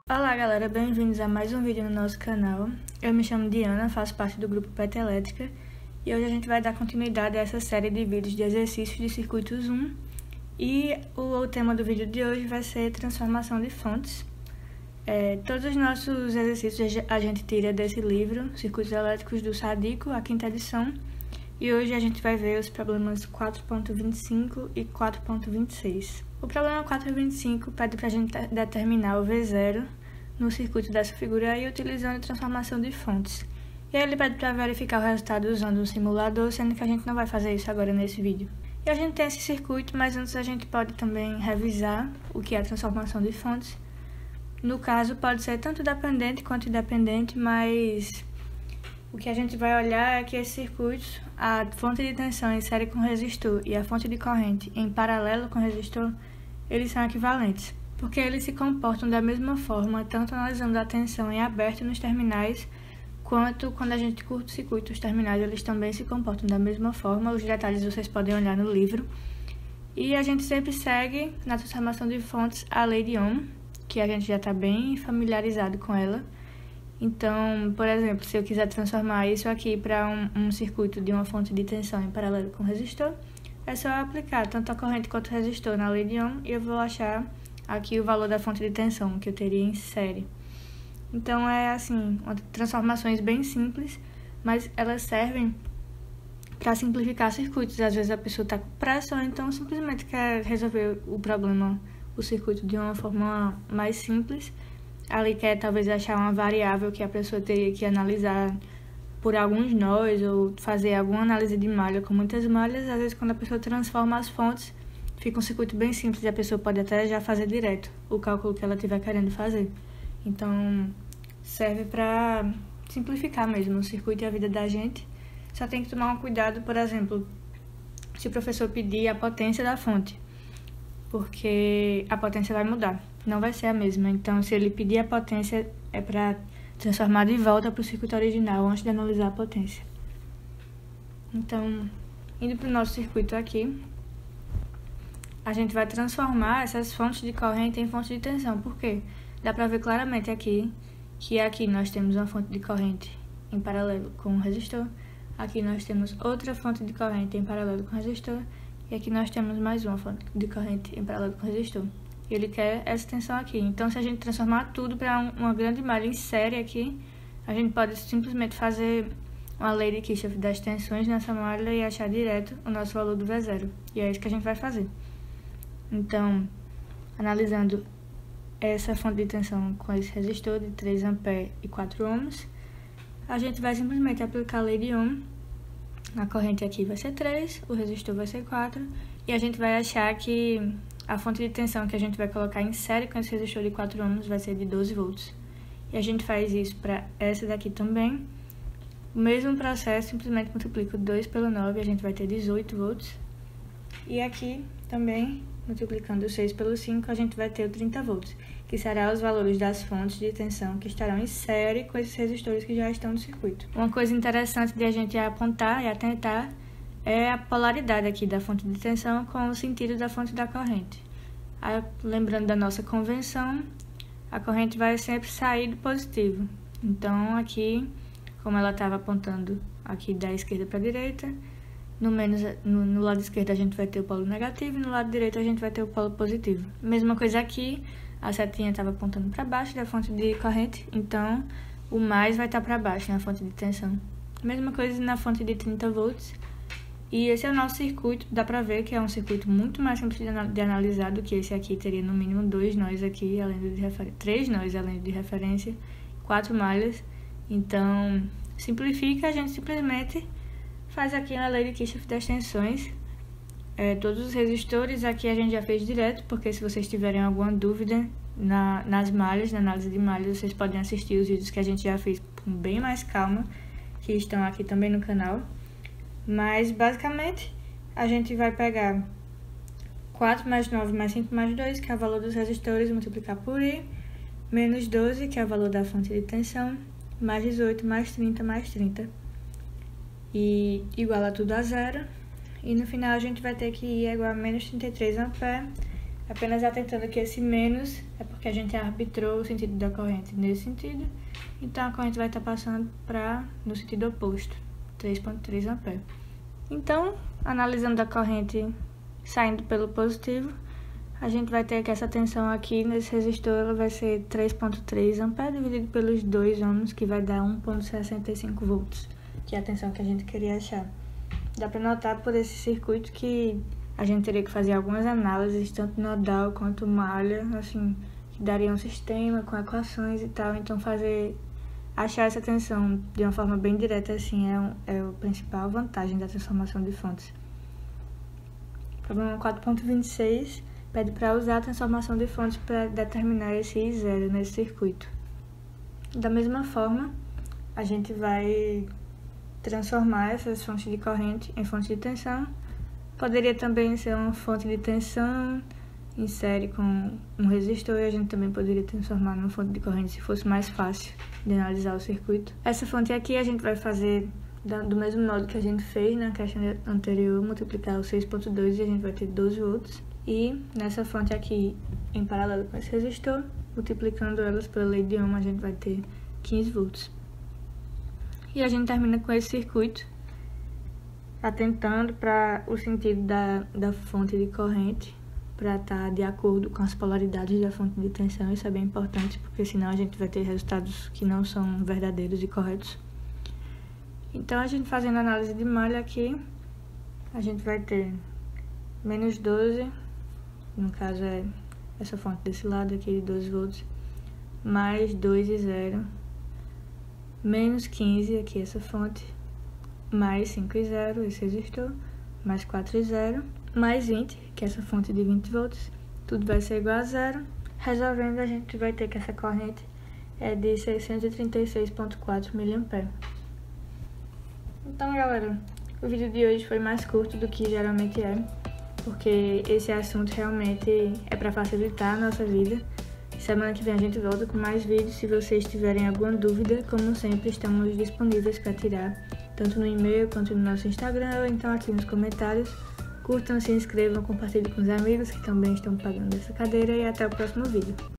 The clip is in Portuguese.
Olá galera, bem-vindos a mais um vídeo no nosso canal. Eu me chamo Diana, faço parte do grupo PET Elétrica e hoje a gente vai dar continuidade a essa série de vídeos de exercícios de circuitos 1 e o tema do vídeo de hoje vai ser transformação de fontes. Todos os nossos exercícios a gente tira desse livro, Circuitos Elétricos do Sadico, a 5ª edição, e hoje a gente vai ver os problemas 4.25 e 4.26. O problema 4.25 pede para a gente determinar o V0 no circuito dessa figura aí utilizando transformação de fontes. E aí ele pede para verificar o resultado usando um simulador, sendo que a gente não vai fazer isso agora nesse vídeo. E a gente tem esse circuito, mas antes a gente pode também revisar o que é a transformação de fontes. No caso, pode ser tanto dependente quanto independente, mas o que a gente vai olhar é que esses circuitos, a fonte de tensão em série com resistor e a fonte de corrente em paralelo com resistor, eles são equivalentes, porque eles se comportam da mesma forma, tanto analisando a tensão em aberto nos terminais, quanto quando a gente curta-circuita os terminais, eles também se comportam da mesma forma. Os detalhes vocês podem olhar no livro. E a gente sempre segue, na transformação de fontes, a lei de Ohm, que a gente já está bem familiarizado com ela. Então, por exemplo, se eu quiser transformar isso aqui para um circuito de uma fonte de tensão em paralelo com resistor, é só aplicar tanto a corrente quanto o resistor na lei de Ohm e eu vou achar aqui o valor da fonte de tensão que eu teria em série. Então, é assim, transformações bem simples, mas elas servem para simplificar circuitos. Às vezes a pessoa está com pressa ou então simplesmente quer resolver o problema, o circuito de uma forma mais simples. Ali quer talvez achar uma variável que a pessoa teria que analisar por alguns nós ou fazer alguma análise de malha com muitas malhas. Às vezes quando a pessoa transforma as fontes, fica um circuito bem simples e a pessoa pode até já fazer direto o cálculo que ela estiver querendo fazer. Então, serve para simplificar mesmo o circuito e a vida da gente. Só tem que tomar um cuidado, por exemplo, se o professor pedir a potência da fonte, porque a potência vai mudar, não vai ser a mesma. Então, se ele pedir a potência, é para transformar de volta para o circuito original antes de analisar a potência. Então, indo para o nosso circuito aqui, a gente vai transformar essas fontes de corrente em fontes de tensão. Por quê? Dá para ver claramente aqui que aqui nós temos uma fonte de corrente em paralelo com o resistor, aqui nós temos outra fonte de corrente em paralelo com o resistor, e aqui nós temos mais uma fonte de corrente em paralelo com o resistor. Ele quer essa tensão aqui. Então, se a gente transformar tudo para uma grande malha em série aqui, a gente pode simplesmente fazer uma lei de Kirchhoff das tensões nessa malha e achar direto o nosso valor do V0. E é isso que a gente vai fazer. Então, analisando essa fonte de tensão com esse resistor de 3 A e 4 ohms, a gente vai simplesmente aplicar a lei de Ohm. A corrente aqui vai ser 3, o resistor vai ser 4, e a gente vai achar que a fonte de tensão que a gente vai colocar em série com esse resistor de 4 ohms vai ser de 12 volts. E a gente faz isso para essa daqui também. O mesmo processo, simplesmente multiplica 2 pelo 9, a gente vai ter 18 volts. E aqui também, multiplicando 6 pelo 5, a gente vai ter o 30 volts, que será os valores das fontes de tensão que estarão em série com esses resistores que já estão no circuito. Uma coisa interessante de a gente apontar e atentar é a polaridade aqui da fonte de tensão com o sentido da fonte da corrente. Aí, lembrando da nossa convenção, a corrente vai sempre sair do positivo. Então, aqui, como ela estava apontando aqui da esquerda para a direita, no lado esquerdo a gente vai ter o polo negativo e no lado direito a gente vai ter o polo positivo. Mesma coisa aqui, a setinha estava apontando para baixo da fonte de corrente, então o mais vai estar para baixo na fonte de tensão. Mesma coisa na fonte de 30 volts. E esse é o nosso circuito. Dá para ver que é um circuito muito mais simples de analisar do que esse aqui. Teria no mínimo 2 nós aqui, além de 3 nós além de referência, 4 malhas. Então, simplifica, a gente simplesmente faz aqui a lei de Kirchhoff das tensões. Todos os resistores aqui a gente já fez direto, porque se vocês tiverem alguma dúvida nas malhas, na análise de malhas, vocês podem assistir os vídeos que a gente já fez com bem mais calma, que estão aqui também no canal. Mas, basicamente, a gente vai pegar 4 mais 9 mais 5 mais 2, que é o valor dos resistores, multiplicar por I, menos 12, que é o valor da fonte de tensão, mais 18 mais 30 mais 30. e iguala tudo a zero. E no final a gente vai ter que ir igual a menos 33 A, apenas atentando que esse menos é porque a gente arbitrou o sentido da corrente nesse sentido. Então a corrente vai estar passando no sentido oposto, 3,3 A. Então, analisando a corrente saindo pelo positivo, a gente vai ter que essa tensão aqui nesse resistor ela vai ser 3,3 A dividido pelos 2 ohms, que vai dar 1,65 volts, que é a tensão que a gente queria achar. Dá para notar por esse circuito que a gente teria que fazer algumas análises, tanto nodal quanto malha, assim, que daria um sistema com equações e tal. Então achar essa tensão de uma forma bem direta assim é a principal vantagem da transformação de fontes. Problema 4.26 pede para usar a transformação de fontes para determinar esse I0 nesse circuito. Da mesma forma, a gente vai transformar essas fontes de corrente em fontes de tensão. Poderia também ser uma fonte de tensão em série com um resistor, e a gente também poderia transformar numa fonte de corrente se fosse mais fácil de analisar o circuito. Essa fonte aqui a gente vai fazer do mesmo modo que a gente fez na questão anterior, multiplicar o 6.2 e a gente vai ter 12 volts. E nessa fonte aqui, em paralelo com esse resistor, multiplicando elas pela lei de Ohm, a gente vai ter 15 volts. E a gente termina com esse circuito, atentando para o sentido da fonte de corrente, para estar de acordo com as polaridades da fonte de tensão. Isso é bem importante, porque senão a gente vai ter resultados que não são verdadeiros e corretos. Então, a gente fazendo a análise de malha aqui, a gente vai ter menos 12, no caso é essa fonte desse lado aqui de 12 volts, mais 2 e 0, menos 15 aqui essa fonte, mais 5 e 0, esse resistor, mais 4 e 0, mais 20, que é essa fonte de 20 volts, tudo vai ser igual a zero. Resolvendo, a gente vai ter que essa corrente é de 636,4 mA. Então, galera, o vídeo de hoje foi mais curto do que geralmente é, porque esse assunto realmente é para facilitar a nossa vida. Semana que vem a gente volta com mais vídeos. Se vocês tiverem alguma dúvida, como sempre, estamos disponíveis para tirar, tanto no e-mail quanto no nosso Instagram, ou então aqui nos comentários. Curtam, se inscrevam, compartilhem com os amigos que também estão pagando essa cadeira, e até o próximo vídeo.